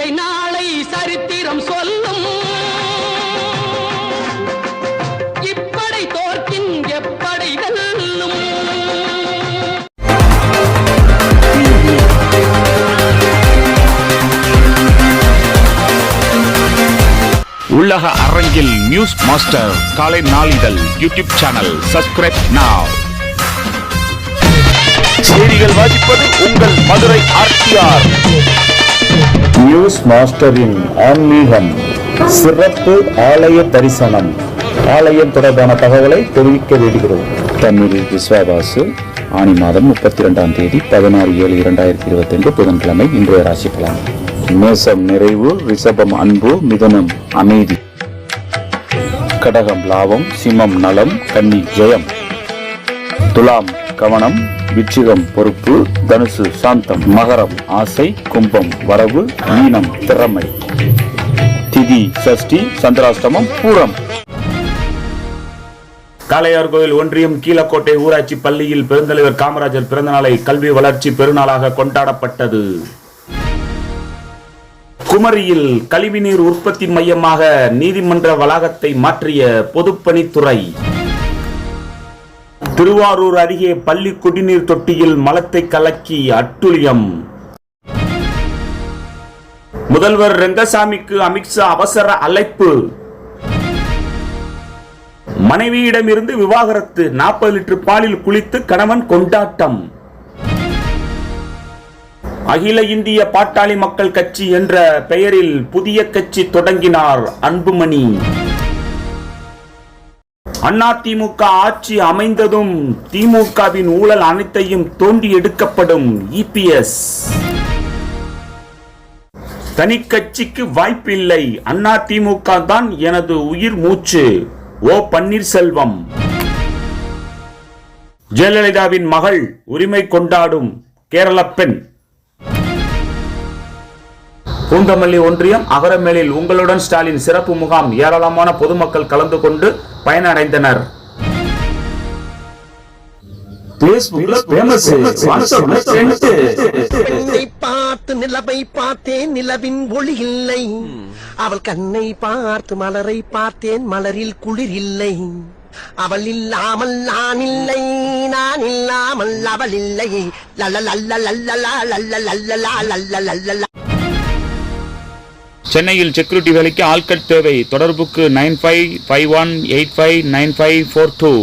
இல்லை நாளை சரித்திரம் சொல்லும். இப்படை தோற்கின் எப்படை வெல்லும். உலக அரங்கில் நியூஸ் மாஸ்டர் காலை நாளிதழ் யூடியூப் சேனல் சப்ஸ்கிரைப் நாவ். செய்திகள் வாசிப்பது உங்கள் மதுரை ஆர்டிஆர். நியூஸ் மாஸ்டரின் ஆன்மீகம் சிறப்பு ஆலய தரிசனம். ஆலயம் தொடர்பான தகவலை தெரிவிக்க வேண்டுகிறோம். தமிழ் விஸ்வாவாசு ஆனி மாதம் 32ஆம் தேதி 16/7/2022 புதன்கிழமை. இன்றைய ராசி பலன்: மேசம் நிறைவு, ரிஷபம் அன்பு, மிதுனம் அமைதி, கடகம் லாபம், சிம்மம் நலம், கன்னி ஜெயம், துலாம் கவனம், விச்சிகம் பொறுப்பு, தனுசு சாந்தம், மகரம் ஆசை, கும்பம் வரவு, மீனம் திறமை. திதி சஷ்டி, சந்திராஷ்டமம் பூரம். காளையார் கோயில் ஒன்றியம் கீழக்கோட்டை ஊராட்சி பள்ளியில் பெருந்தலைவர் காமராஜர் பிறந்தநாளை கல்வி வளர்ச்சி பெருநாளாக கொண்டாடப்பட்டது. குமரியில் கழிவுநீர் உற்பத்தி மையமாக நீதிமன்ற வளாகத்தை மாற்றிய பொதுப்பணித்துறை. திருவாரூர் அருகே பள்ளி குடிநீர் தொட்டியில் மலத்தை கலக்கி அட்டுழியம். முதல்வர் ரெங்கசாமிக்கு அமித்ஷா அவசர அழைப்பு. மனைவியிடமிருந்து விவாகரத்து, 40 லிட்டர் பாலில் குளித்து கணவன் கொண்டாட்டம். அகில இந்திய பாட்டாளி மக்கள் கட்சி என்ற பெயரில் புதிய கட்சி தொடங்கினார் அன்புமணி. அதிமுக ஆட்சி அமைந்ததும் திமுகவின் ஊழல் அனைத்தையும் தோண்டி எடுக்கப்படும் இபிஎஸ். தனி கட்சிக்கு வாய்ப்பில்லை, அதிமுக தான் எனது உயிர் மூச்சு, ஓ பன்னீர்செல்வம். ஜெயலலிதாவின் மகள் உரிமை கொண்டாடும் கேரள பெண். பூந்தமல்லி ஒன்றியம் அகரமேலில் உங்களுடன் ஸ்டாலின் சிறப்பு முகாம். ஏராளமான பொதுமக்கள் கலந்து கொண்டு பயனடைந்தனர். பார்த்து நிலவை பார்த்தேன், நிலவின் ஒளி இல்லை. அவள் கண்ணை பார்த்து மலரை பார்த்தேன், மலரில் குளிர் இல்லை. அவள் இல்லாமல் நான் இல்லை, நான் இல்லாமல் அவள் இல்லை. சென்னையில் செக்யூரிட்டி வேலைக்கு ஆட்கள் தேவை. தொடர்புக்கு 9551859542.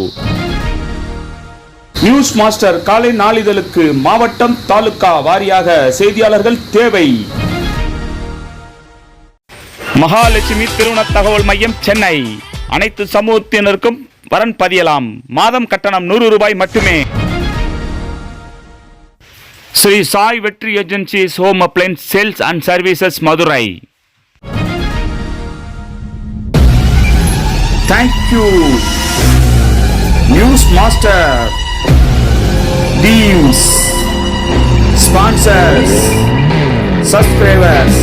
நியூஸ் மாஸ்டர் காலை நாளிதழுக்கு மாவட்டம் தாலுகா வாரியாக செய்தியாளர்கள் தேவை. மகாலட்சுமி திருமண தகவல் மையம் சென்னை. அனைத்து சமூகத்தினருக்கும் வரன் பதியலாம். மாதம் கட்டணம் 100 ரூபாய் மட்டுமே. ஸ்ரீ சாய் வெற்றி agencies home appliances sales and services Madurai. Thank you, News Master, teams, sponsors, subscribers.